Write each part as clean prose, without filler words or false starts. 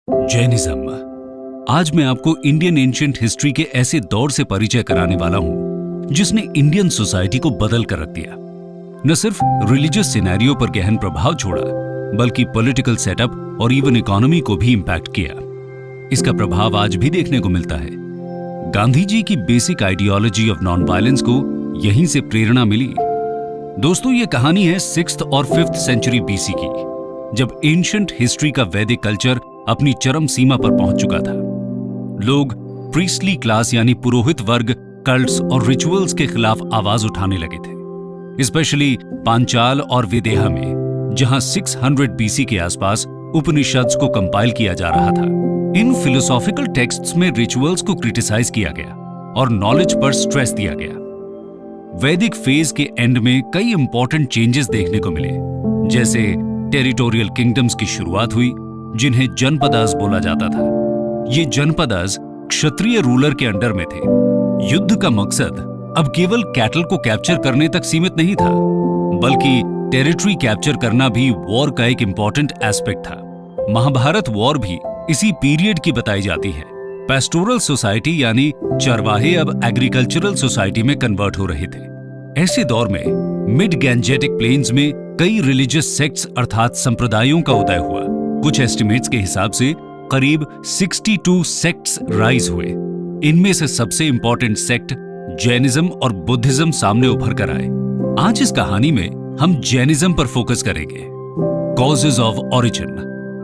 Jainism. आज मैं आपको इंडियन एंशिएंट हिस्ट्री के ऐसे दौर से परिचय कराने वाला हूं जिसने इंडियन सोसाइटी को बदल कर रख दिया। न सिर्फ रिलीजियस सिनेरियो पर गहन प्रभाव छोड़ा, बल्कि पॉलिटिकल सेटअप और इवन इकोनॉमी को भी इंपैक्ट किया। इसका प्रभाव आज भी देखने को मिलता है। गांधी जी की basic ideology of non violence को यहीं से प्रेरणा मिली। दोस्तों, ये कहानी है 6th और 5th सेंचुरी बीसी की, जब एंशिएंट हिस्ट्री का वैदिक कल्चर अपनी चरम सीमा पर पहुंच चुका था। लोग प्रीस्टली क्लास यानी पुरोहित वर्ग कल्ट्स और रिचुअल्स के खिलाफ आवाज उठाने लगे थे, स्पेशली पांचाल और विदेहा में, जहां 600 बीसी के आसपास उपनिषद्स को कंपाइल किया जा रहा था। इन फिलोसॉफिकल टेक्स्ट्स में रिचुअल्स को क्रिटिसाइज किया गया और नॉलेज पर स्ट्रेस दिया गया। वैदिक फेज के एंड में कई इंपॉर्टेंट चेंजेस देखने को मिले, जैसे टेरिटोरियल किंगडम्स की शुरुआत हुई, जिन्हें जनपदास बोला जाता था। ये जनपदास क्षत्रिय रूलर के अंडर में थे। युद्ध का मकसद अब केवल कैटल को कैप्चर करने तक सीमित नहीं था, बल्कि टेरिटरी कैप्चर करना भी वॉर का एक इंपॉर्टेंट एस्पेक्ट था। महाभारत वॉर भी इसी पीरियड की बताई जाती है। पेस्टोरल सोसाइटी यानी चरवाहे अब एग्रीकल्चरल सोसाइटी में कन्वर्ट हो रहे थे। ऐसे दौर में मिड गैंजेटिक प्लेन्स में कई रिलीजियस सेक्ट्स अर्थात संप्रदायों का उदय हुआ। कुछ एस्टिमेट्स के हिसाब से करीब 62 सेक्ट्स राइज हुए। इनमें से सबसे इंपॉर्टेंट सेक्ट जैनिज्म और बुद्धिज्म सामने उभर कर आए। आज इस कहानी में हम जैनिज्म पर फोकस करेंगे। Causes of origin.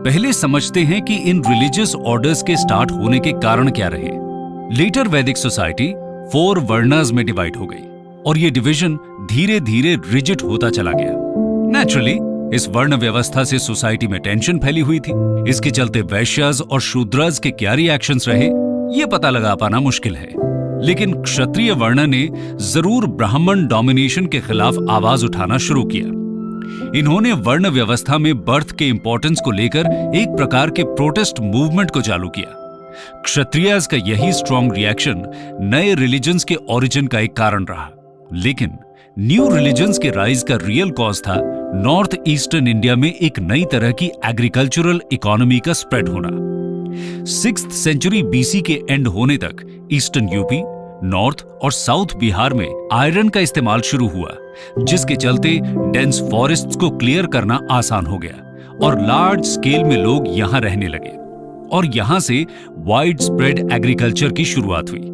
पहले समझते हैं कि इन रिलीजियस ऑर्डर्स के स्टार्ट होने के कारण क्या रहे। लेटर वैदिक सोसाइटी 4 वर्णास में डिवाइड हो गई और ये डिवीजन धीरे धीरे रिजिड होता चला गया। नेचुरली इस वर्ण व्यवस्था से सोसाइटी में टेंशन फैली हुई थी। इसके चलते वैश्यास और शूद्रास के क्या रिएक्शंस रहे, ये पता लगा पाना मुश्किल है। लेकिन क्षत्रिय वर्ण ने जरूर ब्राह्मण डोमिनेशन के खिलाफ आवाज उठाना शुरू किया। इन्होंने वर्ण व्यवस्था में बर्थ के इंपॉर्टेंस को लेकर एक प्रकार के प्रोटेस्ट मूवमेंट को चालू किया। क्षत्रियास का यही स्ट्रॉन्ग रिएक्शन नए रिलीजन्स के ओरिजिन का एक कारण रहा। लेकिन न्यू रिलीजन्स के राइज का रियल कॉज था नॉर्थ ईस्टर्न इंडिया में एक नई तरह की एग्रीकल्चरल इकोनॉमी का स्प्रेड होना। 6th सेंचुरी बीसी के एंड होने तक ईस्टर्न यूपी, नॉर्थ और साउथ बिहार में आयरन का इस्तेमाल शुरू हुआ, जिसके चलते डेंस फॉरेस्ट्स को क्लियर करना आसान हो गया और लार्ज स्केल में लोग यहां रहने लगे और यहां से वाइड स्प्रेड एग्रीकल्चर की शुरुआत हुई।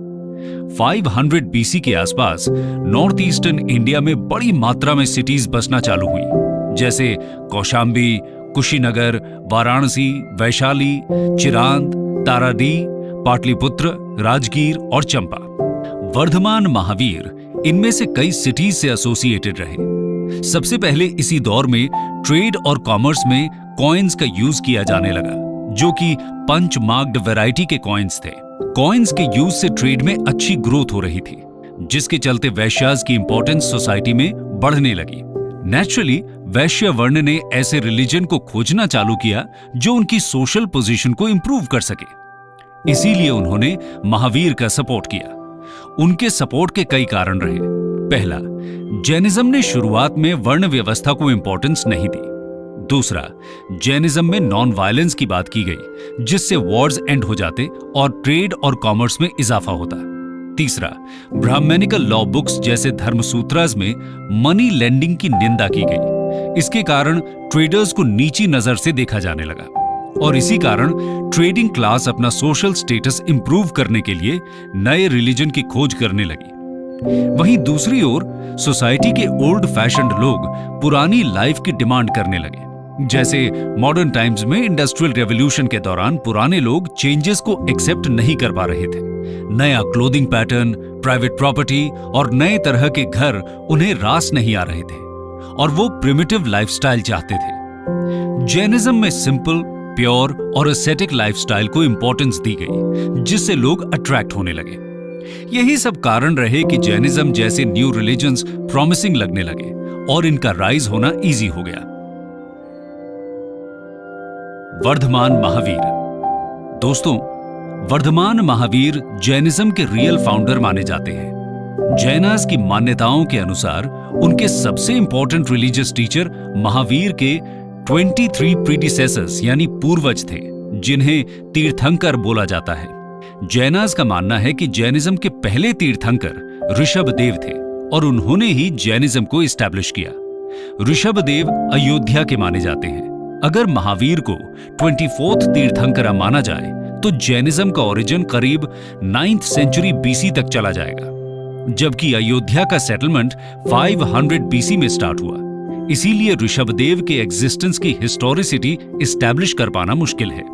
500 बीसी के आसपास नॉर्थ ईस्टर्न इंडिया में बड़ी मात्रा में सिटीज बसना चालू हुई, जैसे कौशाम्बी, कुशीनगर, वाराणसी, वैशाली, चिरांद, ताराडी, पाटलिपुत्र, राजगीर और चंपा। वर्धमान, महावीर इनमें से कई सिटीज से एसोसिएटेड रहे। सबसे पहले इसी दौर में ट्रेड और कॉमर्स में कॉइन्स का यूज किया जाने लगा, जो कि पंच मार्क्ड वैरायटी के कॉइन्स थे। कॉइन्स के यूज से ट्रेड में अच्छी ग्रोथ हो रही थी, जिसके चलते वैश्यास की इंपॉर्टेंस सोसाइटी में बढ़ने लगी। नेचुरली वैश्य वर्ण ने ऐसे रिलीजन को खोजना चालू किया जो उनकी सोशल पोजीशन को इंप्रूव कर सके। इसीलिए उन्होंने महावीर का सपोर्ट किया। उनके सपोर्ट के कई कारण रहे। पहला, जैनिज्म ने शुरुआत में वर्ण व्यवस्था को इंपॉर्टेंस नहीं दी। दूसरा, जैनिज्म में नॉन वायलेंस की बात की गई, जिससे वॉर्स एंड हो जाते और ट्रेड और कॉमर्स में इजाफा होता। तीसरा, ब्राह्मणिकल लॉ बुक्स जैसे धर्मसूत्रास में मनी लेंडिंग की निंदा की गई। इसके कारण ट्रेडर्स को नीची नजर से देखा जाने लगा और इसी कारण ट्रेडिंग क्लास अपना सोशल स्टेटस इंप्रूव करने के लिए नए रिलीजन की खोज करने लगी। वहीं दूसरी ओर सोसाइटी के ओल्ड फैशन्ड लोग पुरानी लाइफ की डिमांड करने लगे। जैसे मॉडर्न टाइम्स में इंडस्ट्रियल रेवोल्यूशन के दौरान पुराने लोग चेंजेस को एक्सेप्ट नहीं कर पा रहे थे। नया क्लोथिंग पैटर्न, प्राइवेट प्रॉपर्टी और नए तरह के घर उन्हें रास नहीं आ रहे थे और वो प्रिमिटिव लाइफस्टाइल चाहते थे। जैनिज्म में सिंपल, प्योर और एस्थेटिक लाइफस्टाइल को इंपॉर्टेंस दी गई, जिससे लोग अट्रैक्ट होने लगे। यही सब कारण रहे कि जैनिज्म जैसे न्यू रिलीजन्स प्रॉमिसिंग लगने लगे और इनका राइज होना इजी हो गया। वर्धमान महावीर। दोस्तों, वर्धमान महावीर जैनिज्म के रियल फाउंडर माने जाते हैं। जैनास की मान्यताओं के अनुसार उनके सबसे इंपॉर्टेंट रिलीजियस टीचर महावीर के 23 प्रीडिसेसर्स यानी पूर्वज थे, जिन्हें तीर्थंकर बोला जाता है। जैनास का मानना है कि जैनिज्म के पहले तीर्थंकर ऋषभदेव थे और उन्होंने ही जैनिज्म को इस्टेब्लिश किया। ऋषभदेव अयोध्या के माने जाते हैं। अगर महावीर को 24th तीर्थंकर माना जाए तो जैनिज्म का ओरिजिन करीब 9th सेंचुरी बीसी तक चला जाएगा, जबकि अयोध्या का सेटलमेंट 500 बीसी में स्टार्ट हुआ। इसीलिए ऋषभदेव के एग्जिस्टेंस की हिस्टोरिसिटी एस्टैब्लिश कर पाना मुश्किल है।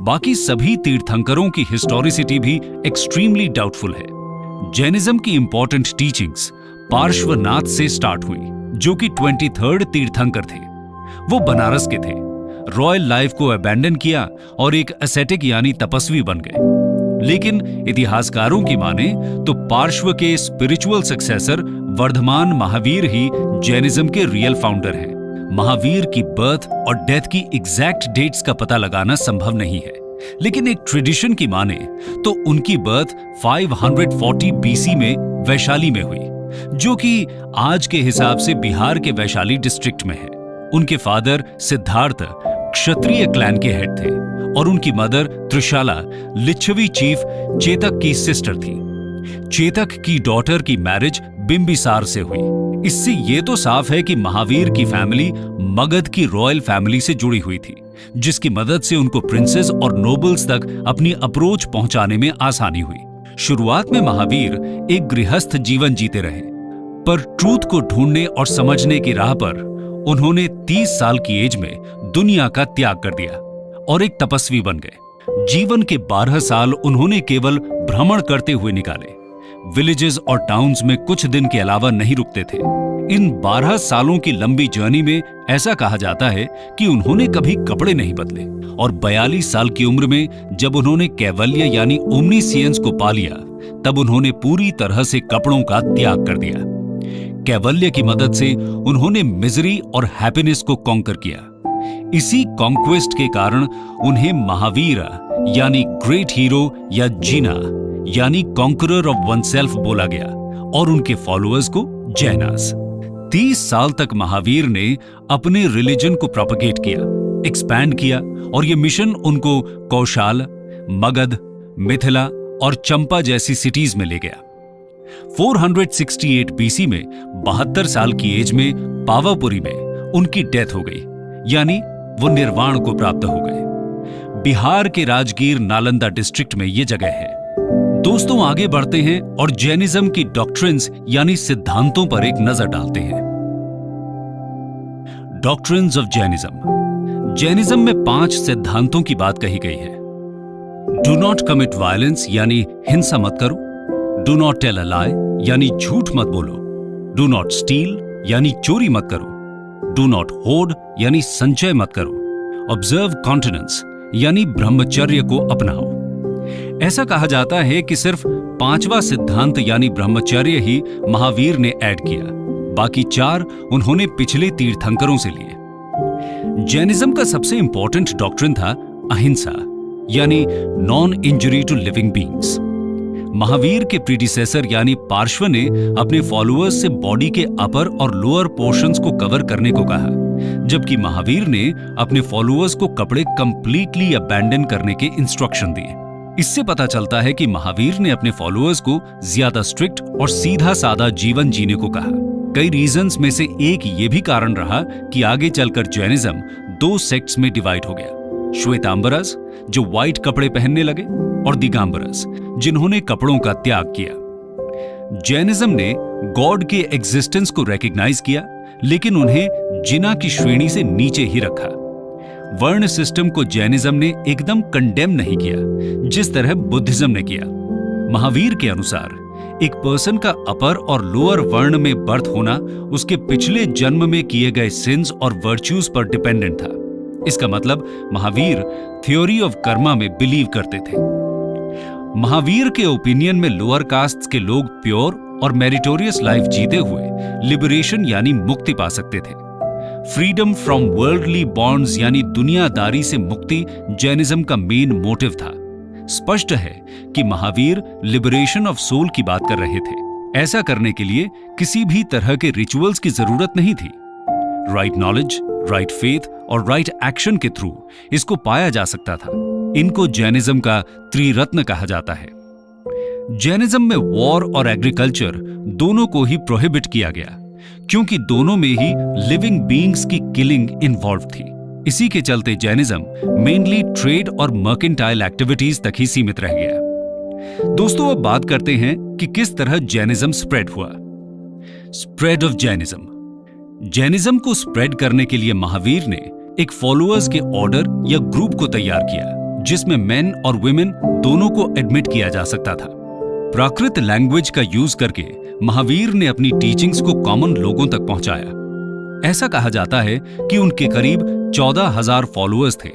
बाकी सभी तीर्थंकरों की हिस्टोरिसिटी भी एक्सट्रीमली डाउटफुल है। जैनिज्म की इंपॉर्टेंट टीचिंग्स पार्श्वनाथ से स्टार्ट हुई, जो कि 23rd तीर्थंकर थे। वो बनारस के थे, रॉयल लाइफ को अबैंडन किया और एक एसेटिक यानी तपस्वी बन गए। लेकिन इतिहासकारों की माने तो पार्श्व के स्पिरिचुअल सक्सेसर वर्धमान महावीर ही जैनिज्म के रियल फाउंडर हैं। महावीर की बर्थ और डेथ की एग्जैक्ट डेट्स का पता लगाना संभव नहीं है, लेकिन एक ट्रेडिशन की माने तो उनकी बर्थ 540 बीसी में वैशाली में हुई, जो कि आज के हिसाब से बिहार के वैशाली डिस्ट्रिक्ट में है। उनके फादर सिद्धार्थ क्षत्रिय क्लैन के हेड थे और उनकी मदर त्रिशाला लिच्छवी चीफ चेतक की सिस्टर थी। चेतक की डॉटर की मैरिज बिंबिसार से हुई। इससे ये तो साफ है कि महावीर की फैमिली मगध की रॉयल फैमिली से जुड़ी हुई थी, जिसकी मदद से उनको प्रिंसेस और नोबल्स तक अपनी अप्रोच पहुंचाने में आसानी हुई। शुरुआत में महावीर एक गृहस्थ जीवन जीते रहे, पर ट्रूथ को ढूंढने और समझने की राह पर उन्होंने 30 साल की एज में दुनिया का त्याग कर दिया और एक तपस्वी बन गए। जीवन के 12 साल उन्होंने केवल भ्रमण करते हुए निकाले। विलेजेस और टाउन्स में कुछ दिन के अलावा नहीं रुकते थे। इन 12 सालों की लंबी जर्नी में ऐसा कहा जाता है कि उन्होंने कभी कपड़े नहीं बदले और 42 साल की उम्र में जब उन्होंने कैवल्य यानी ओमनीसियंस को पा लिया, तब उन्होंने पूरी तरह से कपड़ों का त्याग कर दिया। कैवल्य की मदद से उन्होंने मिजरी और हैप्पीनेस को कॉन्कर किया। इसी कॉन्क्वेस्ट के कारण उन्हें महावीर यानी ग्रेट हीरो या जीना यानी कॉन्करर ऑफ वनसेल्फ बोला गया और उनके फॉलोअर्स को जैनास। 30 साल तक महावीर ने अपने रिलीजन को प्रोपगेट किया, एक्सपैंड किया और यह मिशन उनको कौशाल, मगध, मिथिला और चंपा जैसी सिटीज में ले गया। 468 बीसी में 72 साल की एज में पावापुरी में उनकी डेथ हो गई, यानी वो निर्वाण को प्राप्त हो गए। बिहार के राजगीर नालंदा डिस्ट्रिक्ट में ये जगह है। दोस्तों, आगे बढ़ते हैं और जैनिज्म की डॉक्ट्रिन्स यानी सिद्धांतों पर एक नजर डालते हैं। Doctrines of Jainism. जैनिज्म में 5 सिद्धांतों की बात कही गई है। डू नॉट कमिट वायलेंस यानी हिंसा मत करो। डू नॉट टेल अ लाई यानी झूठ मत बोलो। डू नॉट स्टील यानी चोरी मत करो। डू नॉट होर्ड यानी संचय मत करो। ऑब्जर्व कॉन्टिनेंस यानी ब्रह्मचर्य को अपनाओ। ऐसा कहा जाता है कि सिर्फ 5वां सिद्धांत यानी ब्रह्मचर्य ही महावीर ने ऐड किया, बाकी 4 उन्होंने पिछले तीर्थंकरों से लिए। जैनिज्म का सबसे इंपॉर्टेंट डॉक्ट्रिन था अहिंसा यानी non injury to living beings. Mahavir के प्रीडिसेसर यानी पार्श्व ने अपने फॉलोअर्स से बॉडी के अपर और लोअर पोर्शंस को कवर करने को कहा, जबकि महावीर ने अपने फॉलोअर्स को कपड़े कंप्लीटली अबैंडन करने के इंस्ट्रक्शन दिए। इससे पता चलता है कि महावीर ने अपने फॉलोअर्स को ज्यादा स्ट्रिक्ट और सीधा साधा जीवन जीने को कहा। कई रीजंस में से एक ये भी कारण रहा कि आगे चलकर जैनिज्म 2 सेक्ट्स में डिवाइड हो गया। श्वेतांबरस जो व्हाइट कपड़े पहनने लगे और दिगंबरस जिन्होंने कपड़ों का त्याग किया। जैनिज्म ने गॉड के एग्जिस्टेंस को रिकॉग्नाइज किया, लेकिन उन्हें जिना की श्रेणी से नीचे ही रखा। वर्ण सिस्टम को जैनिज्म ने एकदम कंडेम नहीं किया, जिस तरह बुद्धिज्म ने किया। महावीर के अनुसार एक पर्सन का अपर और लोअर वर्ण में बर्थ होना उसके पिछले जन्म में किए गए सिंस और वर्च्यूज पर डिपेंडेंट था। इसका मतलब महावीर थ्योरी ऑफ कर्मा में बिलीव करते थे। महावीर के ओपिनियन में लोअर कास्ट के लोग प्योर और मेरिटोरियस लाइफ जीते हुए लिबरेशन यानी मुक्ति पा सकते थे। फ्रीडम फ्रॉम वर्ल्डली बॉन्ड्स यानी दुनियादारी से मुक्ति जैनिज्म का मेन मोटिव था। स्पष्ट है कि महावीर लिबरेशन ऑफ सोल की बात कर रहे थे। ऐसा करने के लिए किसी भी तरह के रिचुअल्स की जरूरत नहीं थी। राइट नॉलेज, राइट फेथ और राइट एक्शन के थ्रू इसको पाया जा सकता था। इनको जैनिज्म का त्रिरत्न कहा जाता है। जैनिज्म में वॉर और एग्रीकल्चर दोनों को ही प्रोहिबिट किया गया, क्योंकि दोनों में ही लिविंग बीइंग्स की किलिंग इन्वॉल्व थी। इसी के चलते जैनिज्म मेनली ट्रेड और मर्केंटाइल एक्टिविटीज तक ही सीमित रह गया। दोस्तों, अब बात करते हैं कि किस तरह जैनिज्म स्प्रेड हुआ। Spread of Jainism. जैनिज्म को स्प्रेड करने के लिए महावीर ने एक फॉलोअर्स के ऑर्डर या ग्रुप को तैयार किया, जिसमें मेन और वुमेन दोनों को एडमिट किया जा सकता था। प्राकृत लैंग्वेज का यूज करके महावीर ने अपनी टीचिंग्स को कॉमन लोगों तक पहुंचाया। ऐसा कहा जाता है कि उनके करीब 14,000 फॉलोअर्स थे,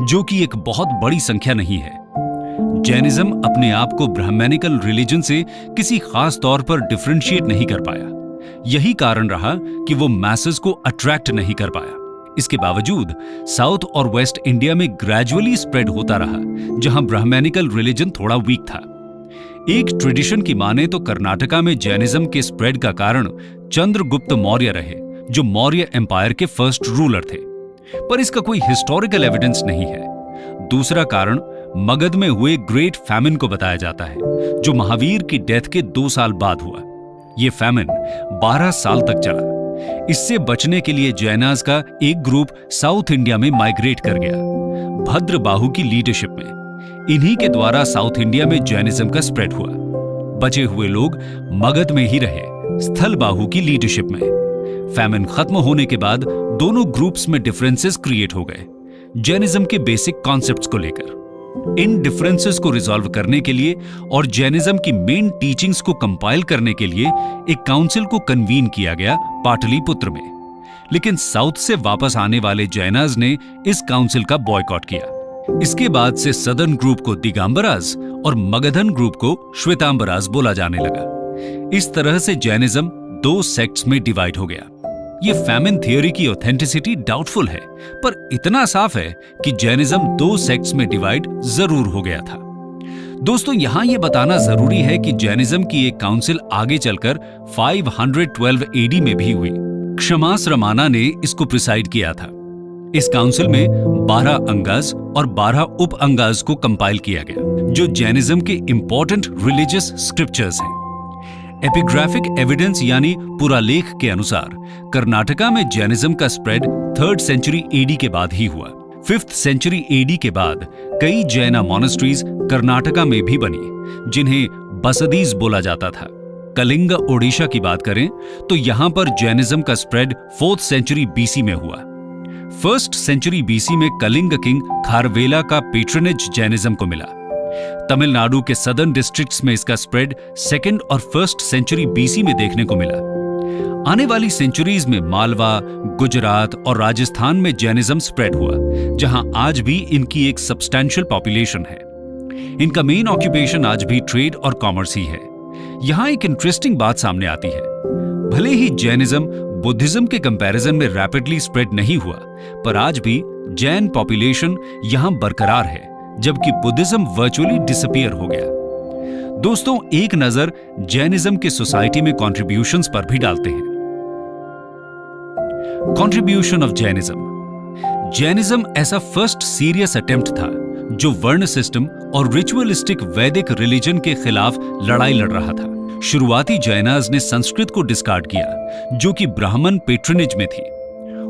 जो कि एक बहुत बड़ी संख्या नहीं है। जैनिज्म अपने आप को ब्राह्मणिकल रिलीजन से किसी खास तौर पर डिफरेंशिएट नहीं कर पाया। यही कारण रहा कि वो मैसेस को अट्रैक्ट नहीं कर पाया। इसके बावजूद साउथ और वेस्ट इंडिया में ग्रेजुअली स्प्रेड होता रहा, जहां ब्राह्मणिकल रिलीजन थोड़ा वीक था। एक ट्रेडिशन की माने तो कर्नाटका में जैनिज्म के स्प्रेड का कारण चंद्रगुप्त मौर्य रहे, जो मौर्य एम्पायर के फर्स्ट रूलर थे, पर इसका कोई हिस्टोरिकल एविडेंस नहीं है। दूसरा कारण मगध में हुए ग्रेट फैमिन को बताया जाता है, जो महावीर की डेथ के 2 साल बाद हुआ। यह फैमिन 12 साल तक चला। इससे बचने के लिए जैनाज का एक ग्रुप साउथ इंडिया में माइग्रेट कर गया, भद्रबाहु की लीडरशिप में। इन्हीं के द्वारा साउथ इंडिया में जैनिज्म का स्प्रेड हुआ। बचे हुए लोग मगध में ही रहे, स्थलबाहु की लीडरशिप में। फैमिन खत्म होने के बाद दोनों ग्रुप्स में डिफरेंसेस क्रिएट हो गए, जैनिज्म के बेसिक कॉन्सेप्ट्स को लेकर। इन डिफरेंसेस को रिजॉल्व करने के लिए और जैनिज्म की मेन टीचिंग्स को कंपाइल करने के लिए एक काउंसिल को कन्वीन किया गया पाटलिपुत्र में। लेकिन साउथ से वापस आने वाले जैनाज ने इस काउंसिल का बॉयकॉट किया। इसके बाद से सदर्न ग्रुप को दिगंबराज और मगधन ग्रुप को श्वेतांबराज बोला जाने लगा। इस तरह से जैनिज्म 2 सेक्ट्स में डिवाइड हो गया। ये फैमिन थियोरी की ऑथेंटिसिटी डाउटफुल है, पर इतना साफ है कि जैनिज्म 2 सेक्ट्स में डिवाइड जरूर हो गया था। दोस्तों, यहां यह बताना जरूरी है कि जैनिज्म की एक काउंसिल आगे चलकर 512 एडी में भी हुई। क्षमास रमाना ने इसको प्रिसाइड किया था। इस काउंसिल में 12 अंगाज और 12 उप अंगाज को कंपाइल किया गया, जो जैनिज्म के इंपॉर्टेंट रिलीजियस स्क्रिप्चर्स हैं। एपिग्राफिक एविडेंस यानी पुरालेख के अनुसार कर्नाटका में जैनिज्म का स्प्रेड 3rd सेंचुरी एडी के बाद ही हुआ। 5th सेंचुरी एडी के बाद कई जैना मॉनेस्ट्रीज कर्नाटका में भी बनी, जिन्हें बसदीज बोला जाता था। कलिंग ओडिशा की बात करें तो यहां पर जैनिज्म का स्प्रेड 4th सेंचुरी बीसी में हुआ। 1st सेंचुरी बीसी में कलिंग किंग खारवेला का पेट्रनेज जैनिज्म को मिला। तमिलनाडु के सदर्न डिस्ट्रिक्ट्स में इसका स्प्रेड 2nd और 1st सेंचुरी बीसी में देखने को मिला। आने वाली सेंचुरीज में मालवा, गुजरात और राजस्थान में जैनिज्म स्प्रेड हुआ, जहां आज भी इनकी एक सब्सटैंशियल पॉपुलेशन है। इनका मेन ऑक्यूपेशन आज भी ट्रेड और कॉमर्स ही है। यहां एक इंटरेस्टिंग बात सामने आती है। भले ही जैनिज्म बुद्धिज्म के कंपैरिजन में रैपिडली स्प्रेड नहीं हुआ, पर आज भी जैन पॉपुलेशन यहां बरकरार है, जबकि बुद्धिज्म वर्चुअली डिसअपीयर हो गया। दोस्तों, एक नजर जैनिज्म के सोसाइटी में कॉन्ट्रीब्यूशंस पर भी डालते हैं। Contribution of Jainism. जैनिज्म ऐसा फर्स्ट सीरियस अटेम्प्ट था जो वर्ण सिस्टम और रिचुअलिस्टिक वैदिक रिलीजन के खिलाफ लड़ाई लड़ रहा था। शुरुआती जैनाज ने संस्कृत को डिस्कार्ड किया, जो कि ब्राह्मण पेट्रनेज में थी।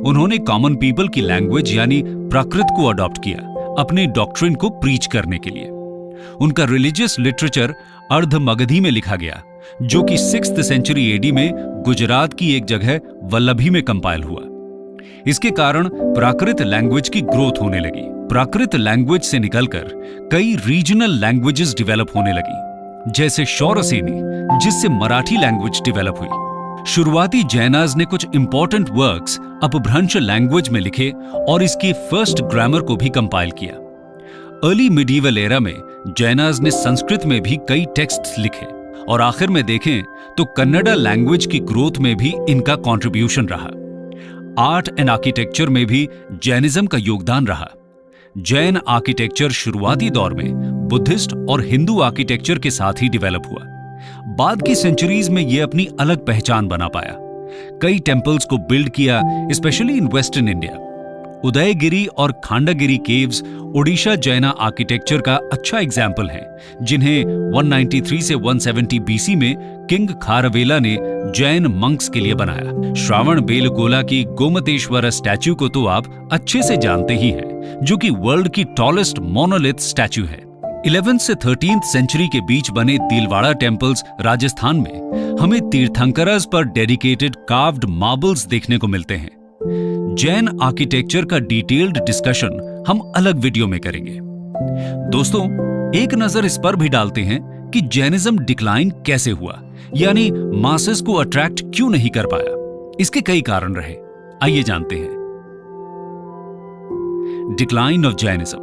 उन्होंने कॉमन पीपल की लैंग्वेज यानी प्राकृत को अडॉप्ट किया अपने डॉक्ट्रिन को प्रीच करने के लिए। उनका रिलीजियस लिटरेचर अर्ध मगधी में लिखा गया, जो कि 6th सेंचुरी एडी में गुजरात की एक जगह वल्लभी में कंपाइल हुआ। इसके कारण प्राकृत लैंग्वेज की ग्रोथ होने लगी। प्राकृत लैंग्वेज से निकलकर कई रीजनल लैंग्वेजेस डेवलप होने लगी, जैसे शौरसेनी, जिससे मराठी लैंग्वेज डेवलप हुई। शुरुआती जैनाज ने कुछ इंपॉर्टेंट वर्क्स अपभ्रंश लैंग्वेज में लिखे और इसकी फर्स्ट ग्रामर को भी कंपाइल किया। अर्ली मिडीवल एरा में जैनाज ने संस्कृत में भी कई टेक्स्ट्स लिखे और आखिर में देखें तो कन्नड़ा लैंग्वेज की ग्रोथ में भी इनका कंट्रीब्यूशन रहा। आर्ट एंड आर्किटेक्चर में भी जैनिज्म का योगदान रहा। जैन आर्किटेक्चर शुरुआती दौर में बुद्धिस्ट और हिंदू आर्किटेक्चर के साथ ही डेवलप हुआ। बाद की सेंचुरीज में यह अपनी अलग पहचान बना पाया। कई टेम्पल्स को बिल्ड किया, specially in western India. Udayagiri और खांडागिरी केव्स ओडिशा जैना आर्किटेक्चर का अच्छा एग्जाम्पल हैं, जिन्हें 193 से 170 बीसी में किंग खारवेला ने जैन मंक्स के लिए बनाया। श्रावण बेलगोला की गोमतेश्वर स्टैच्यू को तो आप अच्छे से जानते ही हैं, जो कि वर्ल्ड की टॉलेस्ट मोनोलिथ स्टैच्यू है। 11th से 13th सेंचुरी के बीच बने दिलवाड़ा टेम्पल्स राजस्थान में हमें तीर्थंकरस पर डेडिकेटेड कार्व्ड मार्बल्स देखने को मिलते हैं। जैन आर्किटेक्चर का डिटेल्ड डिस्कशन हम अलग वीडियो में करेंगे। दोस्तों, एक नजर इस पर भी डालते हैं कि जैनिज्म डिक्लाइन कैसे हुआ, यानी मासेस को अट्रैक्ट क्यों नहीं कर पाया। इसके कई कारण रहे, आइए जानते हैं। Decline of Jainism.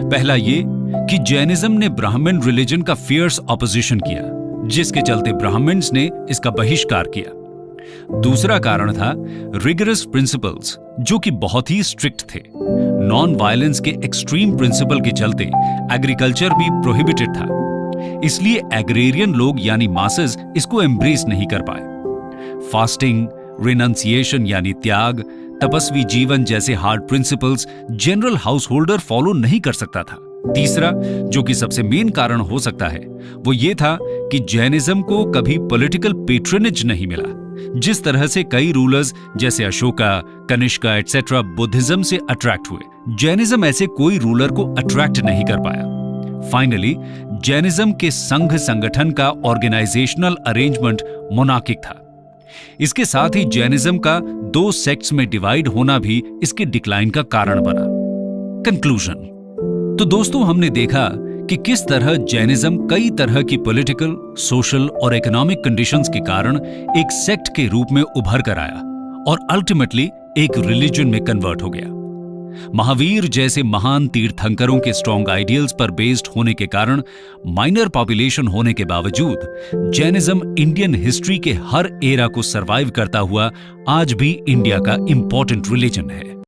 पहला ये कि जैनिज्म ने ब्राह्मण रिलीजन का फियर्स ऑपोजिशन किया, जिसके चलते ब्राह्मण्स ने इसका बहिष्कार किया। दूसरा कारण था रिगरस प्रिंसिपल्स, जो कि बहुत ही स्ट्रिक्ट थे। नॉन वायलेंस के एक्सट्रीम प्रिंसिपल के चलते एग्रीकल्चर भी प्रोहिबिटेड था, इसलिए एग्रेरियन लोग यानी मासेस इसको एम्ब्रेस नहीं कर पाए। फास्टिंग, रिनंसिएशन यानी त्याग, तपस्वी जीवन जैसे hard principles general house holder follow नहीं कर सकता था। तीसरा, जो कि सबसे मेन कारण हो सकता है, वो ये था कि जैनिज्म को कभी पॉलिटिकल पेट्रनेज नहीं मिला, जिस तरह से कई रूलर्स जैसे अशोका, कनिष्का एटसेट्रा बुद्धिज्म से अट्रैक्ट हुए। जैनिज्म ऐसे कोई रूलर को अट्रैक्ट नहीं कर पाया। फाइनली, जैनिज्म के संघ संगठन का ऑर्गेनाइजेशनल अरेंजमेंट मोनार्किक था। इसके साथ ही जैनिज्म का 2 सेक्ट्स में डिवाइड होना भी इसके डिक्लाइन का कारण बना। कंक्लूजन। तो दोस्तों, हमने देखा कि किस तरह जैनिज्म कई तरह की पॉलिटिकल, सोशल और इकोनॉमिक कंडीशंस के कारण एक सेक्ट के रूप में उभर कर आया और अल्टीमेटली एक रिलीजन में कन्वर्ट हो गया। महावीर जैसे महान तीर्थंकरों के स्ट्रॉन्ग आइडियल्स पर बेस्ड होने के कारण माइनर पॉपुलेशन होने के बावजूद जैनिज्म इंडियन हिस्ट्री के हर एरा को सर्वाइव करता हुआ आज भी इंडिया का इंपॉर्टेंट रिलीजन है।